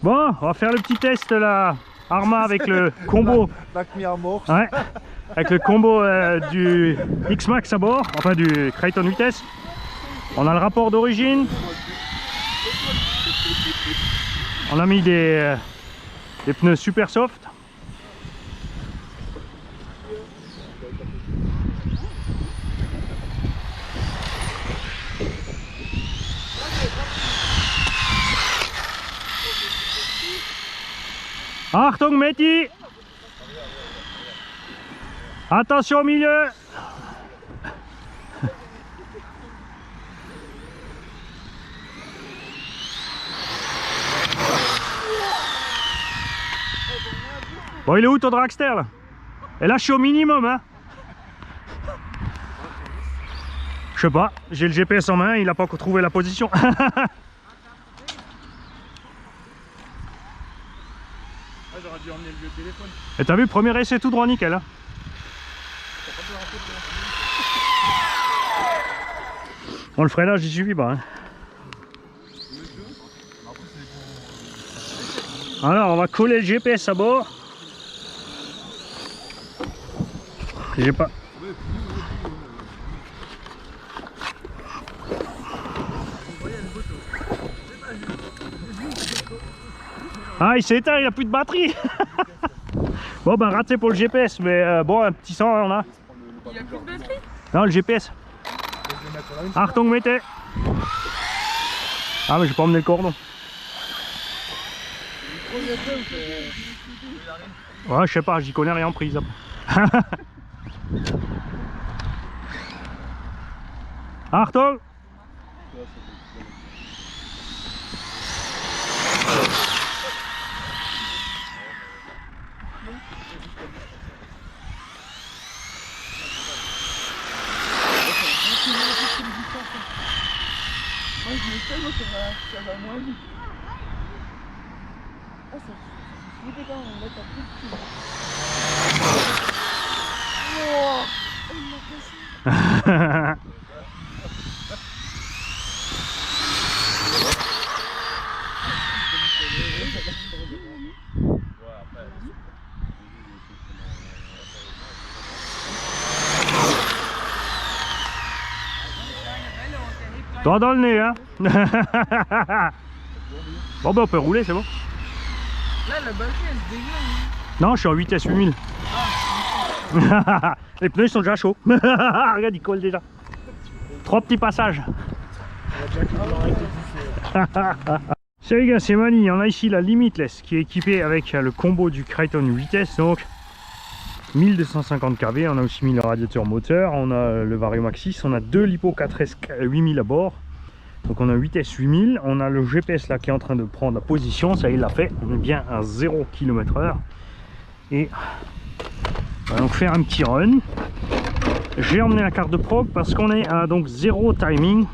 Bon, on va faire le petit test là, Arma avec le combo. Ouais, avec le combo du X-Max à bord, enfin du Kraton vitesse. On a le rapport d'origine. On a mis des pneus super soft. Achtung Mehdi! Attention au milieu! Bon, il est où ton dragster là? Et là je suis au minimum hein. Je sais pas, j'ai le GPS en main, il a pas encore trouvé la position. J'aurais dû emmener le vieux téléphone. Et t'as vu, premier essai tout droit nickel hein. Bon, le freinage il suffit pas hein. Alors on va coller le GPS à bord. J'ai pas. Ah, il s'est éteint, il a plus de batterie. Bon ben raté pour le GPS, mais bon, un petit 100 on a. Il y a plus de batterie? Non, le GPS. Achtung mettez. Ah mais j'ai pas emmené le cordon. Ouais, je sais pas, j'y connais rien en prise. Achtung. Moi je me fais, moi ça va moins vite. Ah ça fait flipper quand on met ta petite fille. Oh, il m'a cassé. Toi dans le nez hein. Bon ben on peut rouler, c'est bon. Là la batterie elle se dégage. Non, je suis en vitesse 8000. Les pneus ils sont déjà chauds. Regarde, ils collent déjà. 3 petits passages. Salut les gars, c'est Mani. On a ici la Limitless qui est équipée avec le combo du Kraton vitesse, donc 1250 kV. On a aussi mis le radiateur moteur, on a le Variomax 6, on a deux Lipo 4S 8000 à bord. Donc on a 8S 8000, on a le GPS là qui est en train de prendre la position, ça il l'a fait, on est bien à 0 km/h. Et on va donc faire un petit run. J'ai emmené la carte de prog parce qu'on est à donc 0 timing.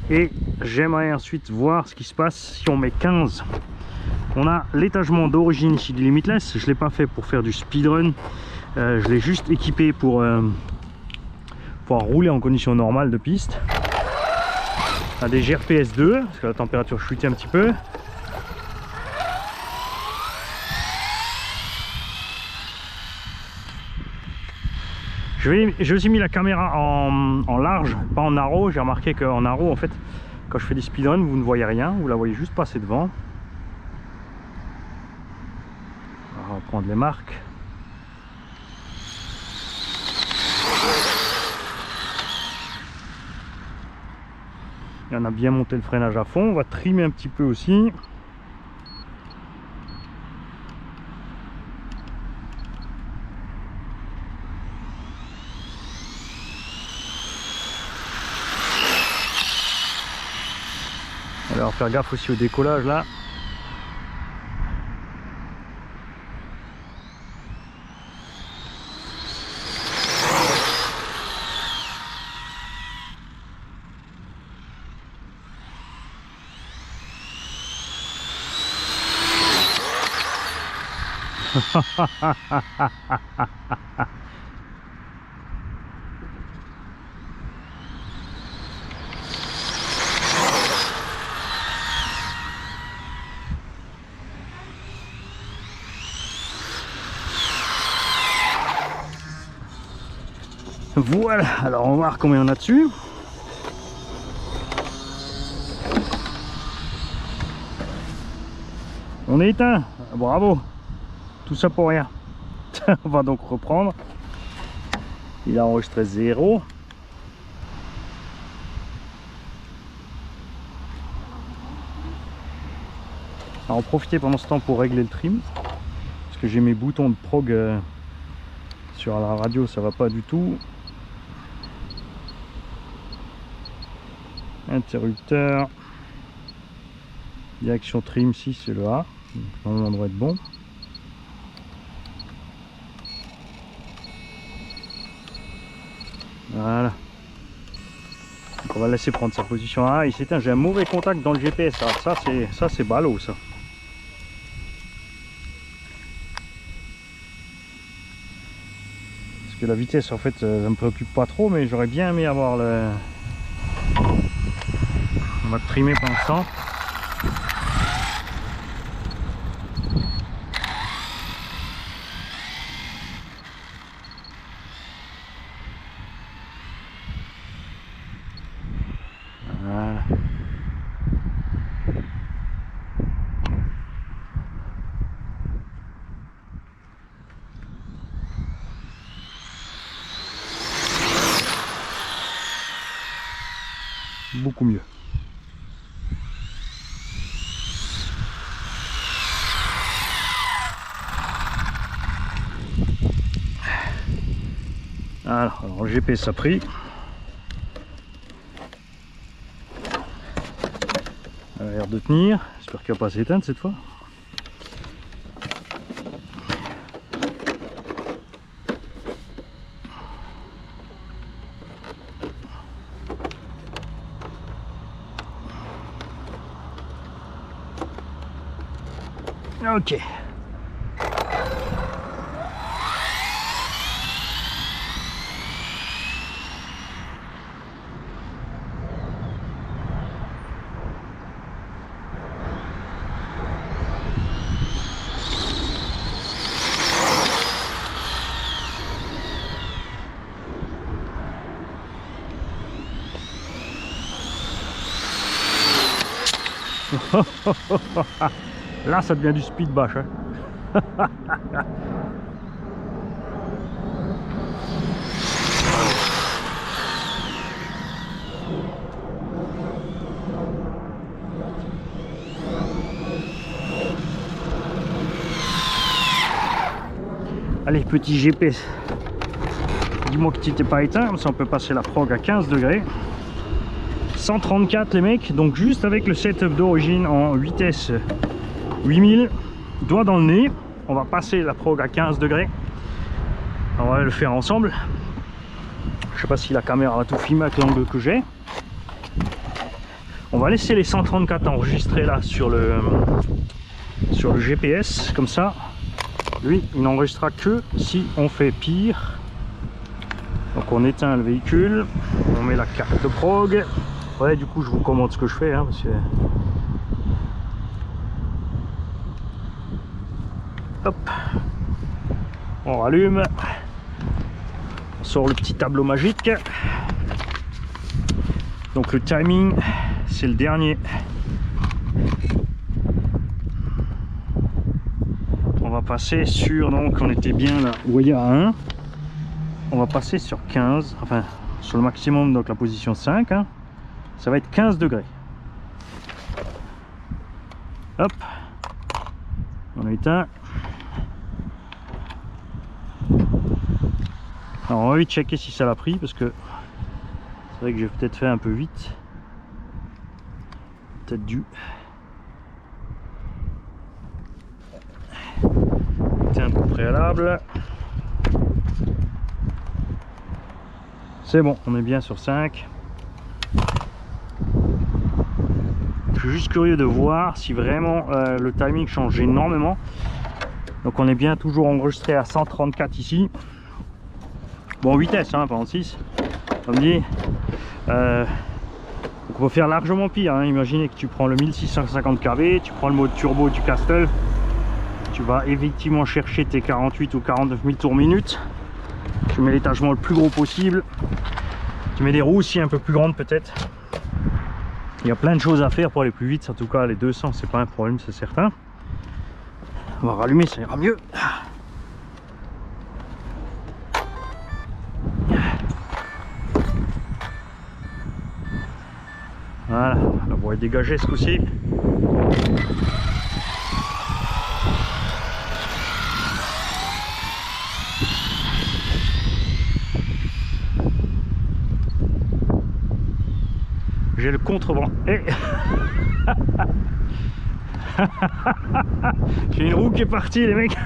Et j'aimerais ensuite voir ce qui se passe si on met 15. On a l'étagement d'origine ici du Limitless, je ne l'ai pas fait pour faire du speedrun. Je l'ai juste équipé pour rouler en conditions normales de piste. On a des GRPS 2 parce que la température chutait un petit peu. J'ai aussi mis la caméra en large, pas en narrow. J'ai remarqué qu'en narrow, en fait, quand je fais des speedruns, vous ne voyez rien, vous la voyez juste passer devant. On va prendre les marques. Et on a bien monté le freinage à fond. On va trimer un petit peu aussi. Alors faire gaffe aussi au décollage là. Voilà, alors on va voir combien on a dessus. On est éteint, bravo. Tout ça pour rien. On va donc reprendre. Il a enregistré 0. Alors on profiter pendant ce temps pour régler le trim. Parce que j'ai mes boutons de prog sur la radio, ça va pas du tout. Interrupteur. Direction trim 6, c'est le A. Donc normalement on doit être bon. Voilà. Donc on va laisser prendre sa position. Ah, il s'éteint, j'ai un mauvais contact dans le GPS. Alors ça c'est ballot ça. Parce que la vitesse en fait ça me préoccupe pas trop, mais j'aurais bien aimé avoir le... On va trimer pour l'instant. Voilà. Beaucoup mieux. Alors le GPS a pris. Elle a l'air de tenir. J'espère qu'il va pas s'éteindre cette fois. Ok. Là ça devient du speed bash hein. Allez petit GPS, dis-moi que tu t'es pas éteint, comme ça on peut passer la prog à 15 degrés. 134 les mecs, donc juste avec le setup d'origine en vitesse 8000, doigt dans le nez. On va passer la prog à 15 degrés. On va le faire ensemble. Je sais pas si la caméra va tout filmer avec l'angle que j'ai. On va laisser les 134 enregistrés là sur le GPS, comme ça lui il n'enregistrera que si on fait pire. Donc on éteint le véhicule, on met la carte de prog. Ouais, du coup je vous commente ce que je fais hein, parce que... Hop, on rallume, on sort le petit tableau magique. Donc le timing c'est le dernier. On va passer sur, donc on était bien là, vous voyez à 1. On va passer sur 15, enfin sur le maximum, donc la position 5 hein. Ça va être 15 degrés. Hop, on a éteint. Alors on va vite checker si ça l'a pris, parce que c'est vrai que j'ai peut-être fait un peu vite. Peut-être dû. Éteindre au préalable. C'est bon, on est bien sur 5. Je suis juste curieux de voir si vraiment le timing change énormément. Donc on est bien toujours enregistré à 134 ici. Bon vitesse hein, pas en 6. Comme dit. Donc on peut faire largement pire hein. Imaginez que tu prends le 1650 kV, tu prends le mode turbo du Castle. Tu vas effectivement chercher tes 48 ou 49 000 tours minute. Tu mets l'étagement le plus gros possible. Tu mets des roues aussi un peu plus grandes peut-être. Il y a plein de choses à faire pour aller plus vite. En tout cas les 200 c'est pas un problème, c'est certain. On va rallumer, ça ira mieux. Voilà, la voie est dégagée ce coup-ci. J'ai le contre-vent. Et j'ai une roue qui est partie les mecs.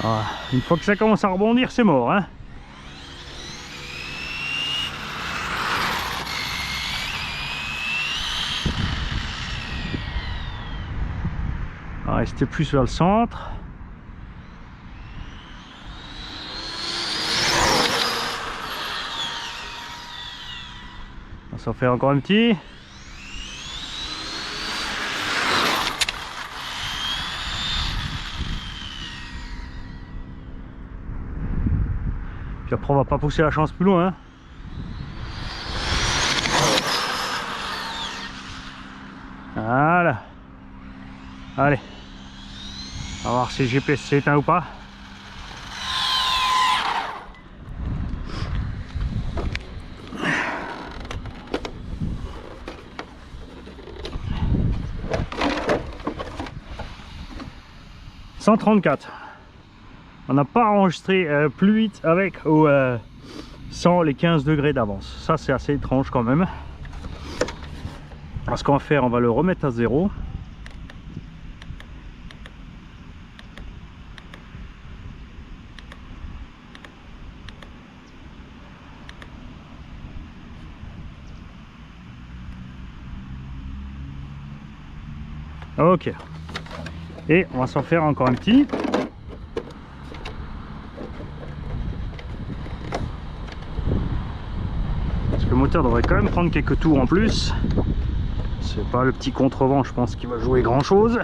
Ah, une fois que ça commence à rebondir, c'est mort, hein. On va rester plus vers le centre. On va s'en faire encore un petit. Puis après on va pas pousser la chance plus loin, hein. Voilà. Allez. On va voir si le GPS s'est éteint ou pas. « 134. On n'a pas enregistré plus vite avec ou sans les 15 degrés d'avance. Ça c'est assez étrange quand même. Alors, ce qu'on va faire, on va le remettre à 0. Ok. Et on va s'en faire encore un petit. Parce que le moteur devrait quand même prendre quelques tours en plus. C'est pas le petit contrevent, je pense, qui va jouer grand chose.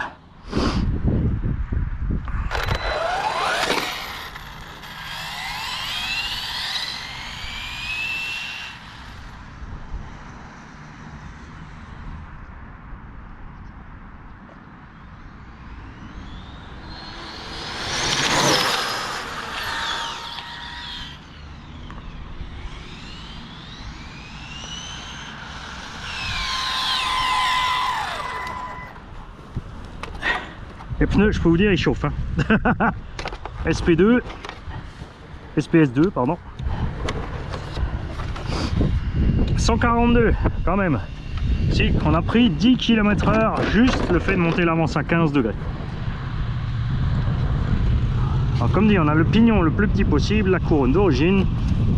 Les pneus, je peux vous dire, ils chauffent, hein. SP2, SPS2, pardon. 142, quand même. Si, on a pris 10 km/h, juste le fait de monter l'avance à 15 degrés. Alors, comme dit, on a le pignon le plus petit possible, la couronne d'origine.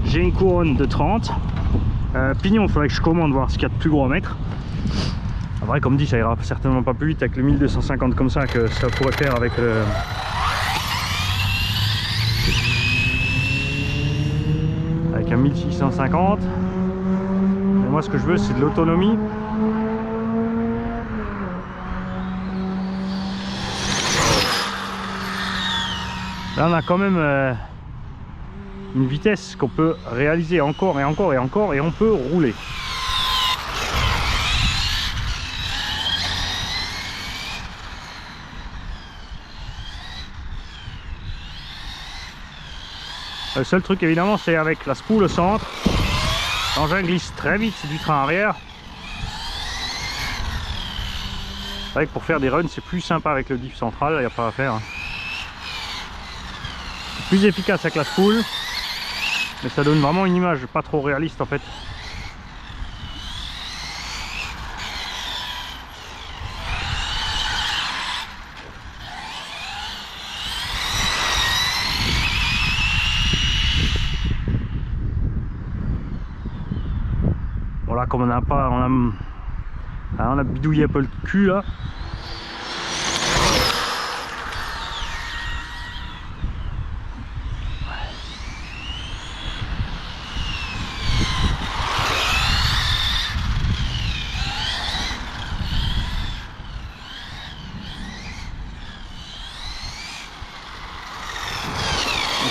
J'ai une couronne de 30. Pignon, il faudrait que je commande voir ce qu'il y a de plus gros à mettre. En vrai, comme dit, ça ira certainement pas plus vite avec le 1250 comme ça que ça pourrait faire avec le... avec un 1650. Mais moi, ce que je veux, c'est de l'autonomie. Là on a quand même une vitesse qu'on peut réaliser encore et encore et encore, et on peut rouler. Le seul truc évidemment, c'est avec la spool au centre, l'engin glisse très vite du train arrière. C'est vrai que pour faire des runs, c'est plus sympa avec le diff central, il n'y a pas à faire. C'est plus efficace avec la spool, mais ça donne vraiment une image pas trop réaliste en fait. Voilà, comme on n'a pas, on a bidouillé un peu le cul là.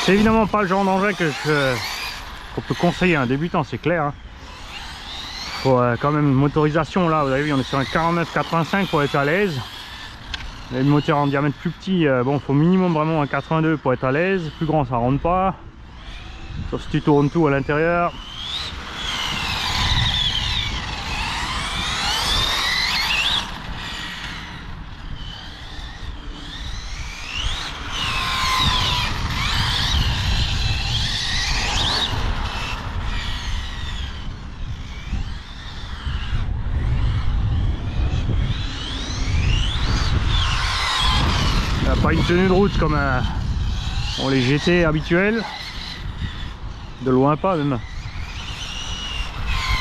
C'est évidemment pas le genre d'engin qu'on peut conseiller à un débutant, c'est clair. Hein. Faut quand même une motorisation, là vous avez vu on est sur un 49-85 pour être à l'aise. Le moteur en diamètre plus petit, bon faut minimum vraiment un 82 pour être à l'aise, plus grand ça rentre pas, sauf si tu tournes tout à l'intérieur. Pas une tenue de route comme les GT habituels, de loin pas même,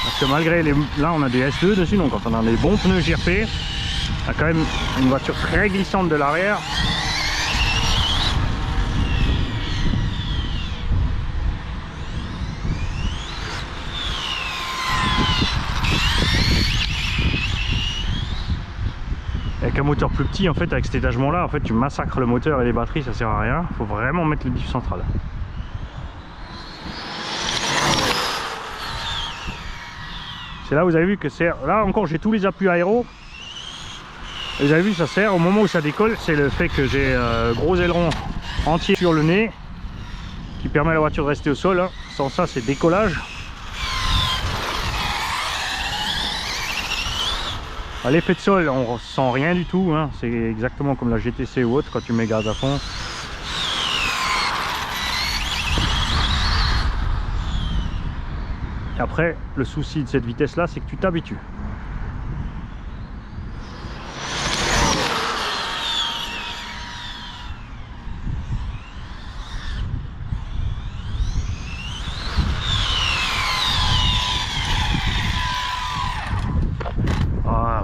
parce que malgré là on a des S2 dessus, donc quand on a des bons pneus JRP, on a quand même une voiture très glissante de l'arrière. Avec un moteur plus petit, en fait, avec cet étagement là, en fait tu massacres le moteur et les batteries, ça sert à rien. Faut vraiment mettre le diff central. C'est là vous avez vu que c'est, là encore j'ai tous les appuis aéro. Et vous avez vu ça sert au moment où ça décolle, c'est le fait que j'ai gros aileron entier sur le nez qui permet à la voiture de rester au sol. Hein. Sans ça c'est décollage. À l'effet de sol, on ressent rien du tout, hein. C'est exactement comme la GTC ou autre quand tu mets gaz à fond. Et après, le souci de cette vitesse là, c'est que tu t'habitues.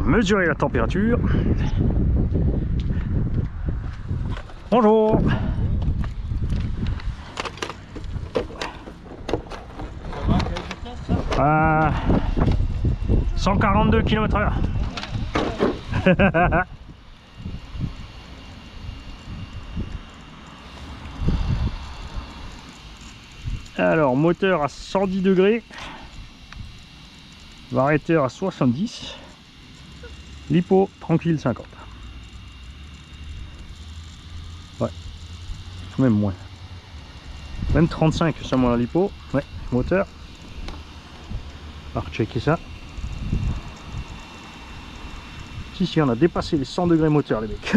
Mesurer la température. Bonjour. 142 km/h. Alors moteur à 110 degrés, variateur à 70. Lipo, tranquille 50. Ouais, même moins. Même 35 sur mon lipo. Ouais, moteur. On va rechecker ça. Si, on a dépassé les 100 degrés moteur, les mecs.